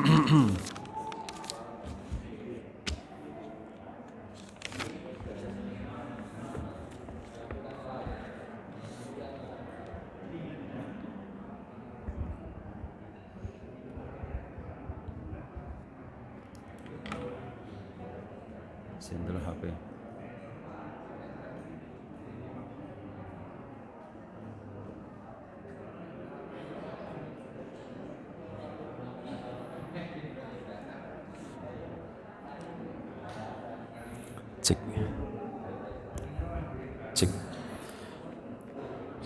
Sendal HP. Cek.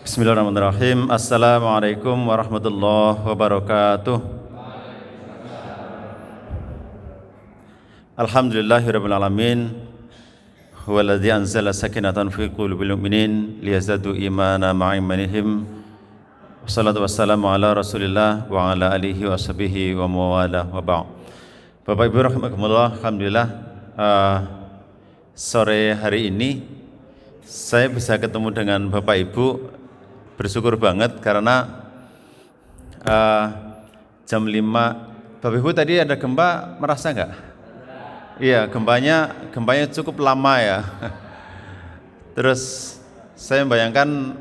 Bismillahirrahmanirrahim. Assalamualaikum warahmatullahi wabarakatuh. Alhamdulillahirabbil alamin. Huwallazi anzala sakinatan fi qulubil mu'minin liyazdadu imanan ma'a imanihim. Wassalatu wassalamu ala Rasulillah wa ala alihi wa sahbihi wa mawala wa ba'd. Bapak Ibu rahimakumullah, alhamdulillah sore hari ini saya bisa ketemu dengan Bapak Ibu, bersyukur banget karena jam 5. Bapak Ibu tadi ada gempa, merasa enggak? Iya, gempanya cukup lama ya. Terus saya membayangkan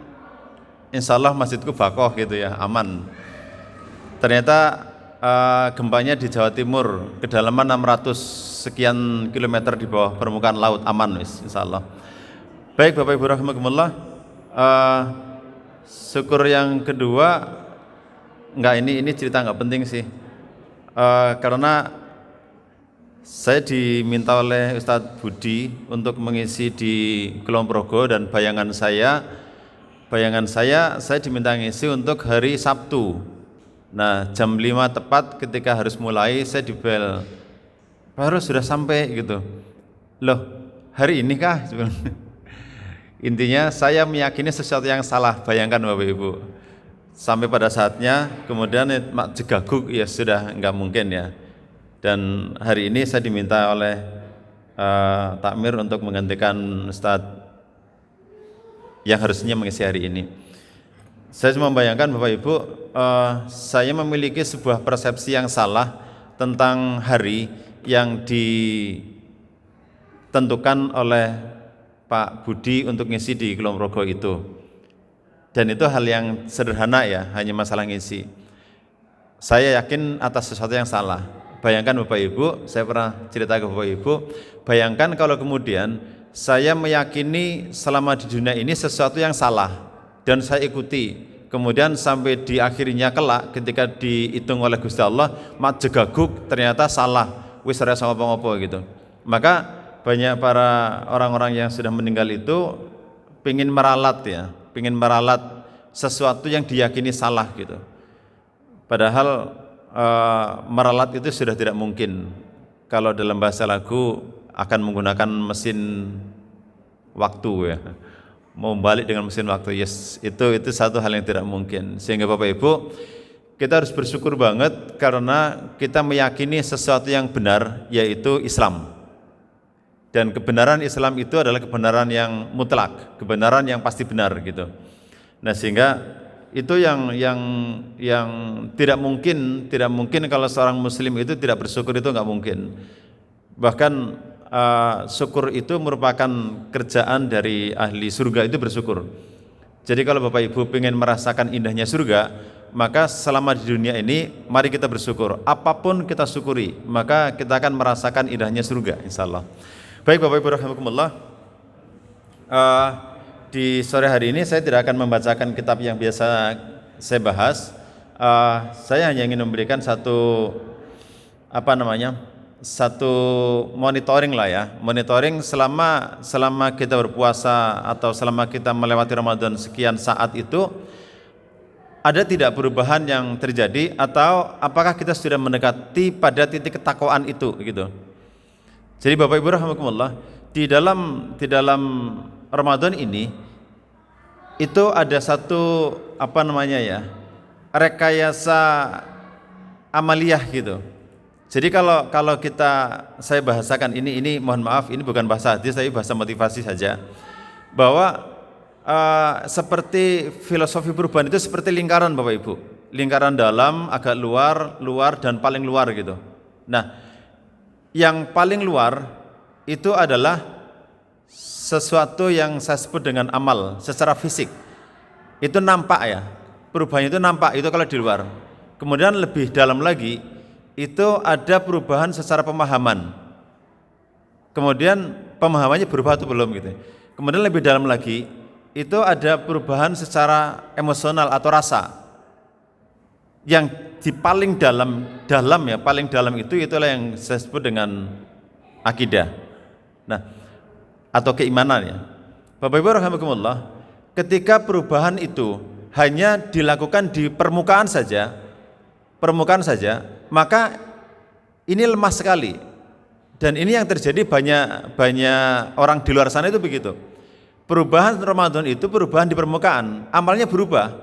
insya Allah masjidku bakoh gitu ya, aman. Ternyata gempanya di Jawa Timur, kedalaman 600 sekian kilometer di bawah permukaan laut, aman insya Allah. Baik Bapak Ibu rahimakumullah, syukur yang kedua, ini cerita nggak penting sih, karena saya diminta oleh Ustadz Budi untuk mengisi di Kulon Progo, dan bayangan saya diminta ngisi untuk hari Sabtu. Nah, jam 5 tepat ketika harus mulai, saya dibel, baru sudah sampai gitu. Loh, hari ini kah? Intinya saya meyakini sesuatu yang salah, bayangkan Bapak Ibu. Sampai pada saatnya, kemudian jegaguk, ya sudah nggak mungkin ya. Dan hari ini saya diminta oleh Takmir untuk menggantikan Ustadz yang harusnya mengisi hari ini. Saya cuma membayangkan Bapak Ibu, saya memiliki sebuah persepsi yang salah tentang hari yang ditentukan oleh Pak Budi untuk ngisi di Kulon Progo itu. Dan itu hal yang sederhana ya, hanya masalah ngisi. Saya yakin atas sesuatu yang salah. Bayangkan Bapak Ibu, saya pernah cerita ke Bapak Ibu, bayangkan kalau kemudian saya meyakini selama di dunia ini sesuatu yang salah dan saya ikuti, kemudian sampai di akhirnya kelak ketika dihitung oleh Gusti Allah, mak jegaguk ternyata salah, wis ora apa-apa gitu. Maka banyak para orang-orang yang sudah meninggal itu pingin meralat sesuatu yang diyakini salah gitu. Padahal meralat itu sudah tidak mungkin. Kalau dalam bahasa lagu akan menggunakan mesin waktu ya, mau balik dengan mesin waktu, yes, itu satu hal yang tidak mungkin. Sehingga Bapak Ibu, kita harus bersyukur banget karena kita meyakini sesuatu yang benar, yaitu Islam. Dan kebenaran Islam itu adalah kebenaran yang mutlak, kebenaran yang pasti benar gitu. Nah, sehingga itu yang tidak mungkin kalau seorang muslim itu tidak bersyukur, itu nggak mungkin. Bahkan syukur itu merupakan kerjaan dari ahli surga, itu bersyukur. Jadi kalau Bapak Ibu ingin merasakan indahnya surga, maka selama di dunia ini mari kita bersyukur. Apapun kita syukuri, maka kita akan merasakan indahnya surga insyaallah. Baik Bapak Ibu rahimakumullah, di sore hari ini saya tidak akan membacakan kitab yang biasa saya bahas. Saya hanya ingin memberikan satu monitoring lah ya, monitoring selama kita berpuasa atau selama kita melewati Ramadan sekian saat itu, ada tidak perubahan yang terjadi atau apakah kita sudah mendekati pada titik ketakwaan itu gitu. Jadi Bapak Ibu rahimakumullah, di dalam Ramadan ini itu ada satu rekayasa amaliyah gitu. Jadi kalau saya bahasakan ini mohon maaf, ini bukan bahasa hadis tapi bahasa motivasi saja, bahwa seperti filosofi perubahan itu seperti lingkaran Bapak Ibu. lingkaran dalam, agak luar, luar dan paling luar gitu. Nah, yang paling luar itu adalah sesuatu yang saya sebut dengan amal secara fisik. Itu nampak ya, perubahannya itu nampak, itu kalau di luar. Kemudian lebih dalam lagi, itu ada perubahan secara pemahaman. Kemudian pemahamannya berubah atau belum gitu. Kemudian lebih dalam lagi, itu ada perubahan secara emosional atau rasa. Yang di paling dalam ya, paling dalam itu itulah yang saya sebut dengan akidah. Nah, atau keimanan ya. Bapak Ibu rahimakumullah, ketika perubahan itu hanya dilakukan di permukaan saja, maka ini lemah sekali. Dan ini yang terjadi banyak orang di luar sana itu begitu. Perubahan Ramadan itu perubahan di permukaan, amalnya berubah,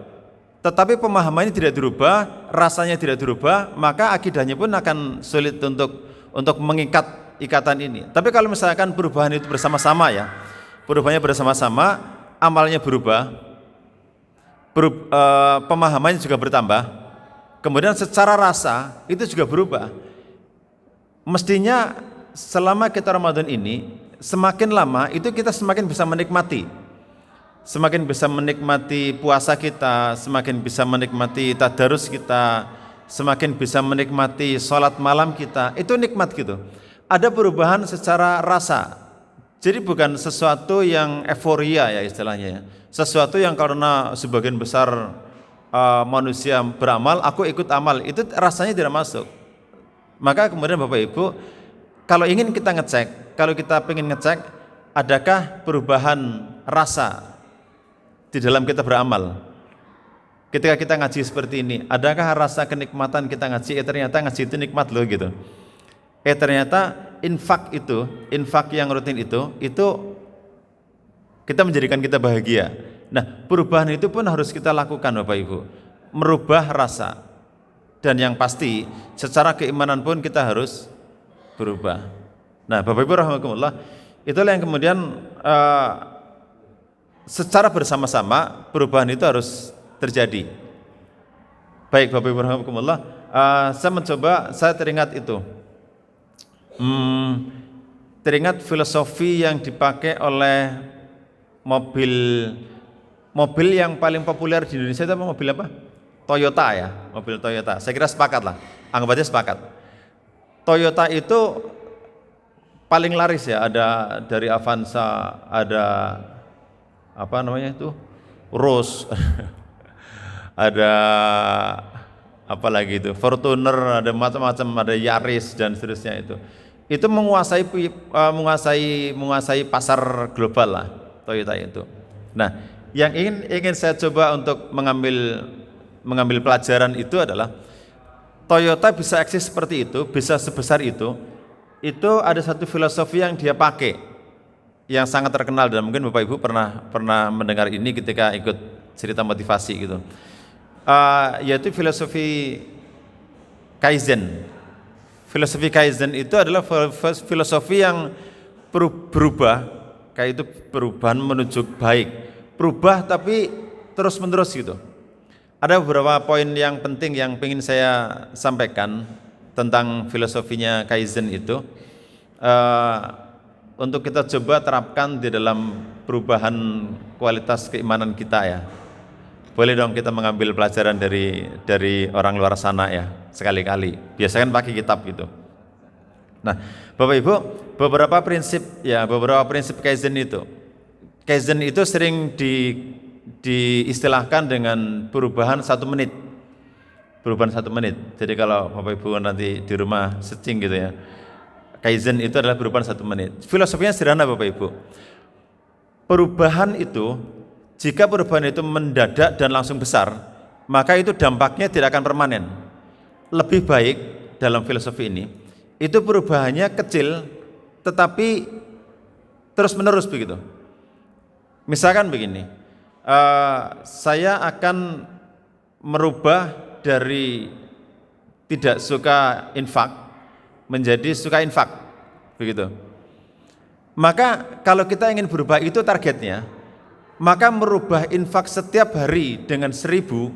tetapi pemahamannya tidak dirubah, rasanya tidak dirubah, maka akidahnya pun akan sulit untuk mengikat ikatan ini. Tapi kalau misalkan perubahan itu bersama-sama ya, perubahannya bersama-sama, amalnya berubah, pemahamannya juga bertambah, kemudian secara rasa itu juga berubah. Mestinya selama kita Ramadan ini, semakin lama itu kita semakin bisa menikmati. Semakin bisa menikmati puasa kita, semakin bisa menikmati tadarus kita, semakin bisa menikmati sholat malam kita, itu nikmat gitu. Ada perubahan secara rasa. Jadi bukan sesuatu yang euforia ya istilahnya ya. Sesuatu yang karena sebagian besar manusia beramal, aku ikut amal, itu rasanya tidak masuk. Maka kemudian Bapak Ibu, kalau ingin kita ngecek, kalau kita ingin ngecek, adakah perubahan rasa di dalam kita beramal? Ketika kita ngaji seperti ini, adakah rasa kenikmatan kita ngaji? Ternyata ngaji itu nikmat loh gitu. Ternyata infak yang rutin itu kita menjadikan kita bahagia. Nah, perubahan itu pun harus kita lakukan Bapak Ibu. Merubah rasa. Dan yang pasti, secara keimanan pun kita harus berubah. Nah, Bapak Ibu rahimakumullah, itulah yang kemudian secara bersama-sama perubahan itu harus terjadi. Baik Bapak Ibu rahimakumullah, saya teringat itu. Teringat filosofi yang dipakai oleh mobil yang paling populer di Indonesia itu mobil apa? Toyota ya, mobil Toyota. Saya kira sepakat lah, anggap aja sepakat. Toyota itu paling laris ya, ada dari Avanza, ada apa namanya itu, Rose, ada apa lagi itu, Fortuner, ada macam-macam, ada Yaris dan seterusnya itu. Itu menguasai pasar global lah Toyota itu. Nah, yang ingin saya coba untuk mengambil pelajaran itu adalah Toyota bisa eksis seperti itu, bisa sebesar itu ada satu filosofi yang dia pakai yang sangat terkenal, dan mungkin Bapak Ibu pernah mendengar ini ketika ikut cerita motivasi gitu, yaitu filosofi Kaizen. Filosofi Kaizen itu adalah filosofi yang berubah, kayak itu perubahan menuju baik, berubah tapi terus menerus gitu. Ada beberapa poin yang penting yang ingin saya sampaikan tentang filosofinya Kaizen itu, untuk kita coba terapkan di dalam perubahan kualitas keimanan kita ya. Boleh dong kita mengambil pelajaran dari orang luar sana ya, sekali-kali. Biasakan pakai kitab gitu. Nah, Bapak Ibu, beberapa prinsip Kaizen itu. Kaizen itu sering diistilahkan dengan perubahan 1 menit. Perubahan 1 menit. Jadi kalau Bapak Ibu nanti di rumah searching gitu ya, Kaizen itu adalah perubahan 1 menit. Filosofinya sederhana Bapak Ibu. Perubahan itu, jika perubahan itu mendadak dan langsung besar, maka itu dampaknya tidak akan permanen. Lebih baik dalam filosofi ini, itu perubahannya kecil tetapi terus menerus begitu. Misalkan begini, saya akan merubah dari tidak suka infak menjadi suka infak begitu. Maka kalau kita ingin berubah, itu targetnya, maka merubah infak setiap hari dengan 1000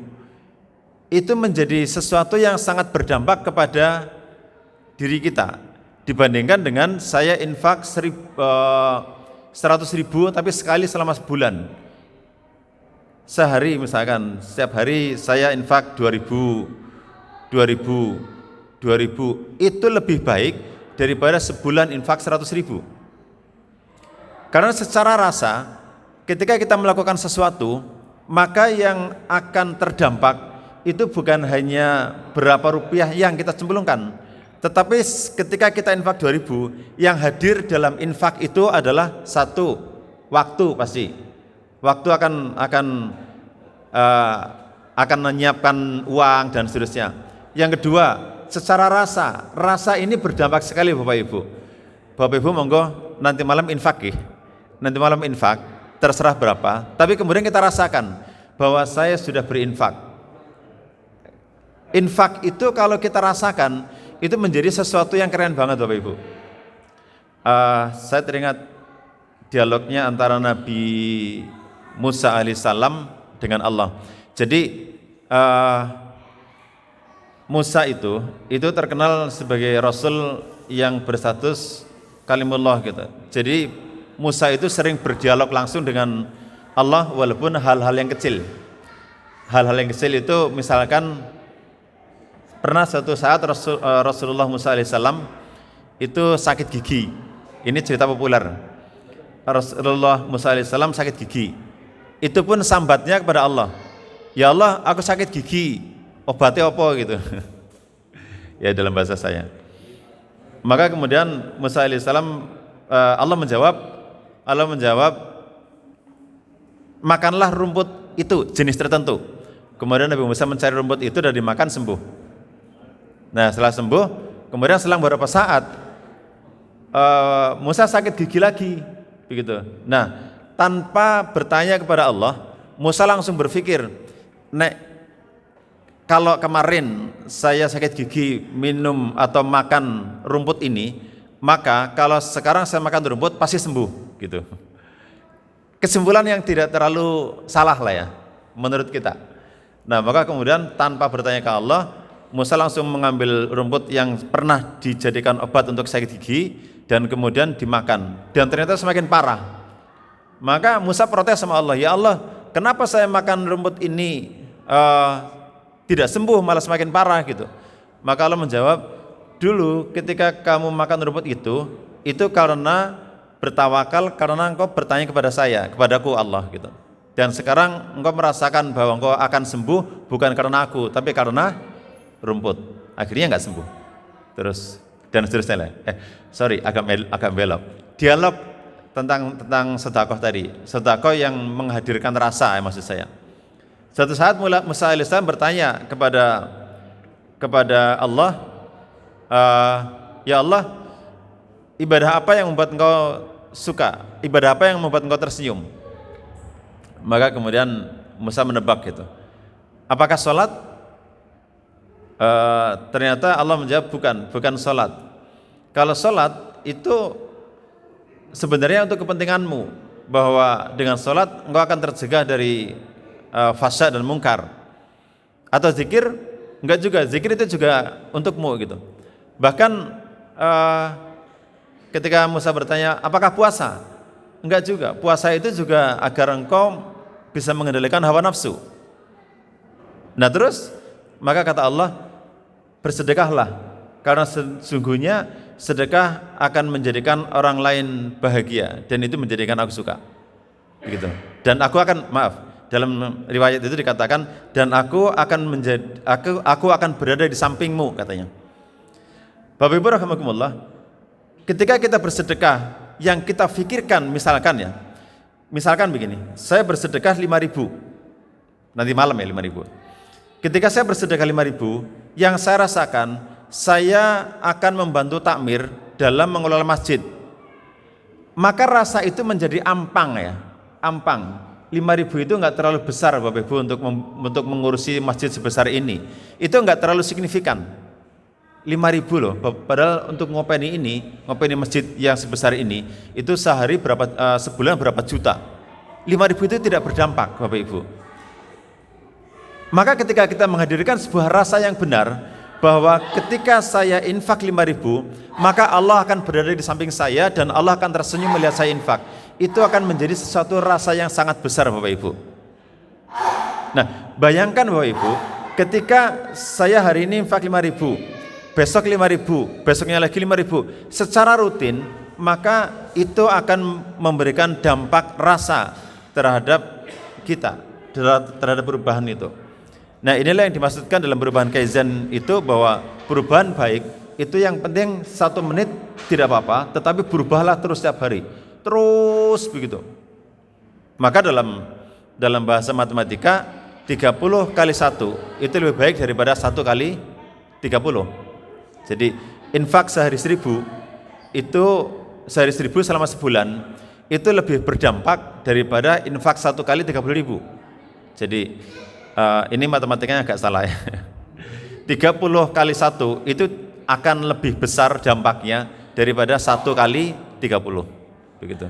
itu menjadi sesuatu yang sangat berdampak kepada diri kita dibandingkan dengan saya infak 100.000 tapi sekali selama sebulan. Sehari misalkan, setiap hari saya infak 2.000, itu lebih baik daripada sebulan infak 100.000. Karena secara rasa ketika kita melakukan sesuatu, maka yang akan terdampak itu bukan hanya berapa rupiah yang kita cemplungkan, tetapi ketika kita infak 2.000, yang hadir dalam infak itu adalah satu, waktu pasti. Waktu akan menyiapkan uang dan seterusnya. Yang kedua, secara rasa ini berdampak sekali Bapak Ibu. Bapak Ibu monggo nanti malam infak ya. Nanti malam infak, terserah berapa, tapi kemudian kita rasakan bahwa saya sudah berinfak. Infak itu kalau kita rasakan, itu menjadi sesuatu yang keren banget Bapak Ibu. Saya teringat dialognya antara Nabi Musa alaihissalam dengan Allah. Jadi Musa itu terkenal sebagai Rasul yang berstatus kalimullah gitu. Jadi Musa itu sering berdialog langsung dengan Allah walaupun hal-hal yang kecil. Hal-hal yang kecil itu misalkan pernah suatu saat Rasulullah Musa alaihissalam itu sakit gigi. Ini cerita populer. Rasulullah Musa alaihissalam sakit gigi. Itu pun sambatnya kepada Allah. Ya Allah, aku sakit gigi. Obatnya apa gitu. Ya dalam bahasa saya. Maka kemudian Musa alaihissalam Allah menjawab, makanlah rumput itu jenis tertentu. Kemudian Nabi Musa mencari rumput itu dan dimakan sembuh. Nah setelah sembuh, kemudian selang beberapa saat Musa sakit gigi lagi, begitu. Nah tanpa bertanya kepada Allah, Musa langsung berpikir, kalau kemarin saya sakit gigi minum atau makan rumput ini, maka kalau sekarang saya makan rumput pasti sembuh, gitu. Kesimpulan yang tidak terlalu salah lah ya, menurut kita. Nah maka kemudian tanpa bertanya ke Allah, Musa langsung mengambil rumput yang pernah dijadikan obat untuk sakit gigi dan kemudian dimakan, dan ternyata semakin parah. Maka Musa protes sama Allah, ya Allah, kenapa saya makan rumput ini tidak sembuh malah semakin parah gitu. Maka Allah menjawab, dulu ketika kamu makan rumput itu karena bertawakal, karena engkau bertanya kepada saya, kepadaku Allah gitu. Dan sekarang engkau merasakan bahwa engkau akan sembuh bukan karena aku, tapi karena rumput. Akhirnya enggak sembuh. Terus dan seterusnya lah. Agak belok. Dialog tentang sedekah tadi. Sedekah yang menghadirkan rasa maksud saya. Suatu saat Musa alaihissalam bertanya kepada Allah, ya Allah, ibadah apa yang membuat engkau suka? Ibadah apa yang membuat engkau tersenyum? Maka kemudian Musa menebak gitu. Apakah sholat? Ternyata Allah menjawab bukan sholat. Kalau sholat itu sebenarnya untuk kepentinganmu, bahwa dengan sholat engkau akan tercegah dari fasya dan mungkar. Atau zikir? Enggak juga, zikir itu juga untukmu gitu. Bahkan ketika Musa bertanya, apakah puasa? Enggak juga, puasa itu juga agar engkau bisa mengendalikan hawa nafsu. Nah terus, maka kata Allah, bersedekahlah, karena sesungguhnya sedekah akan menjadikan orang lain bahagia, dan itu menjadikan aku suka. Begitu. Dan aku akan, dalam riwayat itu dikatakan, dan aku akan berada di sampingmu, katanya. Bapak Ibu rahimakumullah, ketika kita bersedekah, yang kita pikirkan misalkan begini, saya bersedekah 5.000, nanti malam ya 5.000. Ketika saya bersedekah 5.000, yang saya rasakan, saya akan membantu takmir dalam mengelola masjid. Maka rasa itu menjadi ampang. 5.000 itu enggak terlalu besar Bapak Ibu untuk mengurusi masjid sebesar ini. Itu enggak terlalu signifikan. 5.000 loh, padahal untuk ngopeni masjid yang sebesar ini, itu sebulan berapa juta. 5.000 itu tidak berdampak Bapak Ibu. Maka ketika kita menghadirkan sebuah rasa yang benar, bahwa ketika saya infak 5.000, maka Allah akan berada di samping saya dan Allah akan tersenyum melihat saya infak. Itu akan menjadi sesuatu rasa yang sangat besar Bapak Ibu. Nah, bayangkan Bapak Ibu, ketika saya hari ini infak 5.000, besok 5.000, besoknya lagi 5.000, secara rutin, maka itu akan memberikan dampak rasa terhadap kita, terhadap perubahan itu. Nah, inilah yang dimaksudkan dalam perubahan kaizen itu, bahwa perubahan baik itu yang penting 1 menit tidak apa-apa, tetapi berubahlah terus setiap hari, terus begitu. Maka dalam bahasa matematika 30 kali 1 itu lebih baik daripada 1 kali 30. Jadi infak sehari 1.000 itu sehari 1.000 selama sebulan itu lebih berdampak daripada infak 1 kali 30.000. Jadi ini matematikanya agak salah ya. 30 kali 1 itu akan lebih besar dampaknya daripada 1 kali 30. Begitu.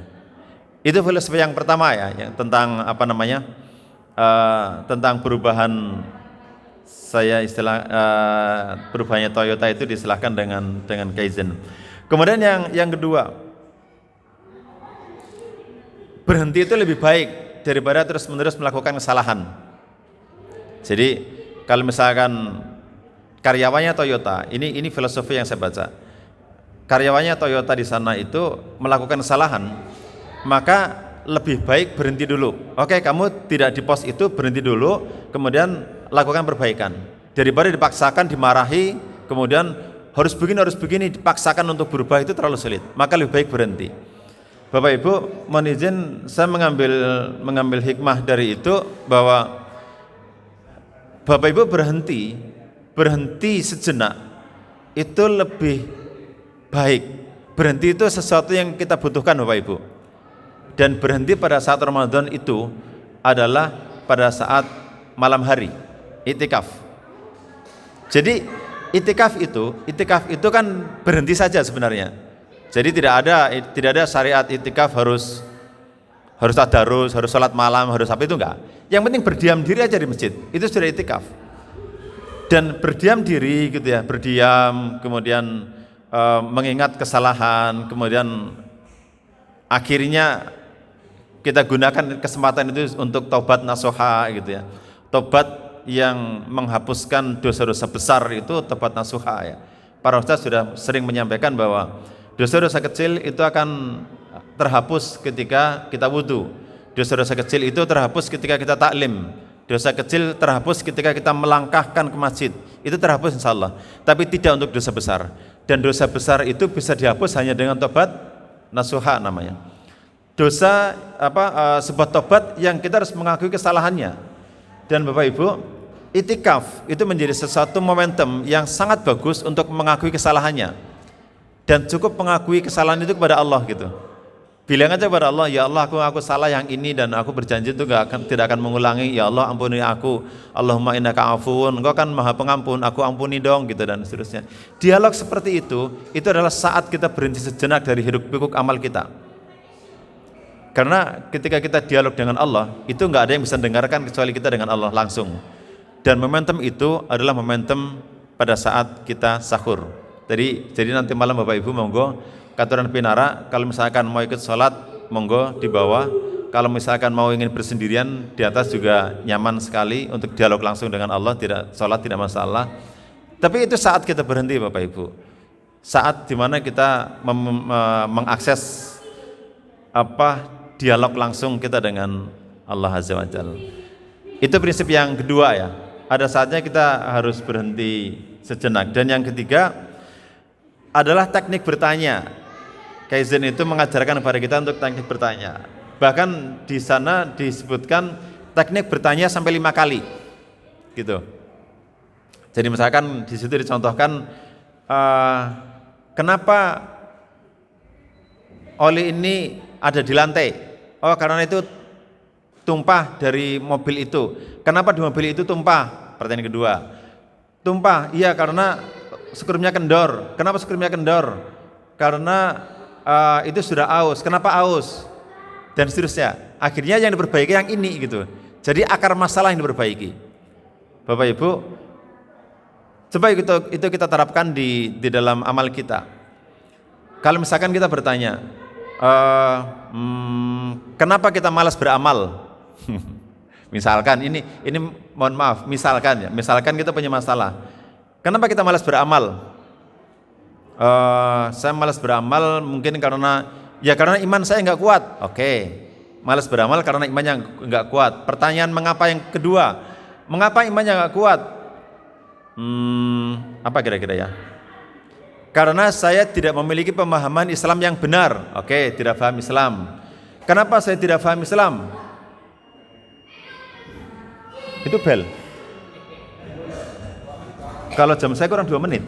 Itu filosofi yang pertama ya, yang tentang tentang perubahan perubahannya Toyota itu diistilahkan dengan kaizen. Kemudian yang kedua, berhenti itu lebih baik daripada terus-menerus melakukan kesalahan. Jadi kalau misalkan karyawannya Toyota, ini filosofi yang saya baca. Karyawannya Toyota di sana itu melakukan kesalahan, maka lebih baik berhenti dulu. Oke, kamu tidak di pos itu, berhenti dulu, kemudian lakukan perbaikan. Daripada dipaksakan, dimarahi, kemudian harus begini, dipaksakan untuk berubah, itu terlalu sulit. Maka lebih baik berhenti. Bapak Ibu, mohon izin saya mengambil hikmah dari itu, bahwa Bapak Ibu berhenti sejenak itu lebih baik. Berhenti itu sesuatu yang kita butuhkan Bapak Ibu. Dan berhenti pada saat Ramadan itu adalah pada saat malam hari, itikaf. Jadi itikaf itu kan berhenti saja sebenarnya. Jadi tidak ada syariat itikaf harus tadarus, harus sholat malam, harus apa, itu enggak. Yang penting berdiam diri aja di masjid, itu sudah itikaf. Dan berdiam diri gitu ya, berdiam, kemudian mengingat kesalahan, kemudian akhirnya kita gunakan kesempatan itu untuk taubat nasuha gitu ya. Taubat yang menghapuskan dosa-dosa besar itu taubat nasuha ya. Para ustaz sudah sering menyampaikan bahwa dosa-dosa kecil itu akan terhapus ketika kita wudu. Dosa-dosa kecil itu terhapus ketika kita taklim. Dosa kecil terhapus ketika kita melangkahkan ke masjid. Itu terhapus insyaallah. Tapi tidak untuk dosa besar. Dan dosa besar itu bisa dihapus hanya dengan tobat nasuha namanya. Dosa sebuah tobat yang kita harus mengakui kesalahannya. Dan Bapak Ibu, itikaf itu menjadi sesuatu momentum yang sangat bagus untuk mengakui kesalahannya. Dan cukup mengakui kesalahan itu kepada Allah gitu. Bilang aja kepada Allah, ya Allah aku salah yang ini dan aku berjanji itu tidak akan mengulangi. Ya Allah ampuni aku. Allahumma innaka afuwun. Engkau kan maha pengampun, aku ampuni dong gitu dan seterusnya. Dialog seperti itu adalah saat kita berhenti sejenak dari hiruk-pikuk amal kita. Karena ketika kita dialog dengan Allah, itu enggak ada yang bisa dengarkan kecuali kita dengan Allah langsung. Dan momentum itu adalah momentum pada saat kita sahur. Jadi nanti malam Bapak Ibu monggo Katuran Pinara, kalau misalkan mau ikut sholat, monggo di bawah. Kalau misalkan mau ingin bersendirian, di atas juga nyaman sekali untuk dialog langsung dengan Allah, sholat tidak masalah. Tapi itu saat kita berhenti Bapak Ibu. Saat dimana kita mengakses dialog langsung kita dengan Allah Azza wa Jalla. Itu prinsip yang kedua ya. Ada saatnya kita harus berhenti sejenak. Dan yang ketiga adalah teknik bertanya. Kaizen itu mengajarkan kepada kita untuk teknik bertanya. Bahkan di sana disebutkan teknik bertanya sampai 5 kali, gitu. Jadi misalkan di situ dicontohkan, kenapa oli ini ada di lantai? Oh karena itu tumpah dari mobil itu. Kenapa di mobil itu tumpah? Pertanyaan kedua. Tumpah, iya karena skrupnya kendor. Kenapa skrupnya kendor? Karena itu sudah aus. Kenapa aus? Dan seterusnya. Akhirnya yang diperbaiki yang ini gitu. Jadi akar masalah yang diperbaiki. Bapak Ibu, coba itu kita terapkan di dalam amal kita. Kalau misalkan kita bertanya, kenapa kita malas beramal? Misalkan ini mohon maaf, misalkan kita punya masalah. Kenapa kita malas beramal? Saya malas beramal mungkin karena iman saya nggak kuat. Oke, malas beramal karena imannya nggak kuat. Pertanyaan mengapa yang kedua, mengapa imannya nggak kuat? Apa kira-kira ya? Karena saya tidak memiliki pemahaman Islam yang benar. Oke, tidak paham Islam. Kenapa saya tidak paham Islam? Itu bel. Kalau jam saya kurang 2 menit.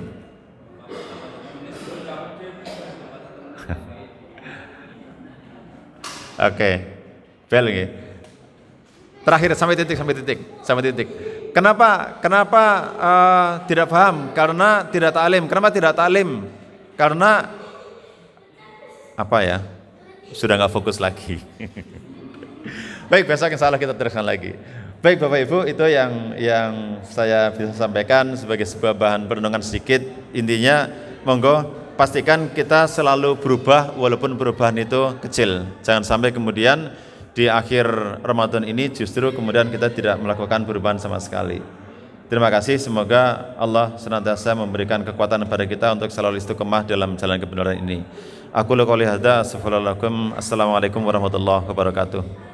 Oke, bel ini. Terakhir sampai titik. Kenapa tidak paham? Karena tidak ta'lim. Kenapa tidak ta'lim? Karena apa ya? Sudah nggak fokus lagi. Baik, besok insya Allah kita teruskan lagi. Baik Bapak Ibu, itu yang saya bisa sampaikan sebagai sebuah bahan perenungan sedikit. Intinya, monggo pastikan kita selalu berubah walaupun perubahan itu kecil. Jangan sampai kemudian di akhir Ramadan ini justru kemudian kita tidak melakukan perubahan sama sekali. Terima kasih, semoga Allah senantiasa memberikan kekuatan kepada kita untuk selalu istiqomah dalam jalan kebenaran ini. Aku qouli hadza, assalamualaikum warahmatullahi wabarakatuh.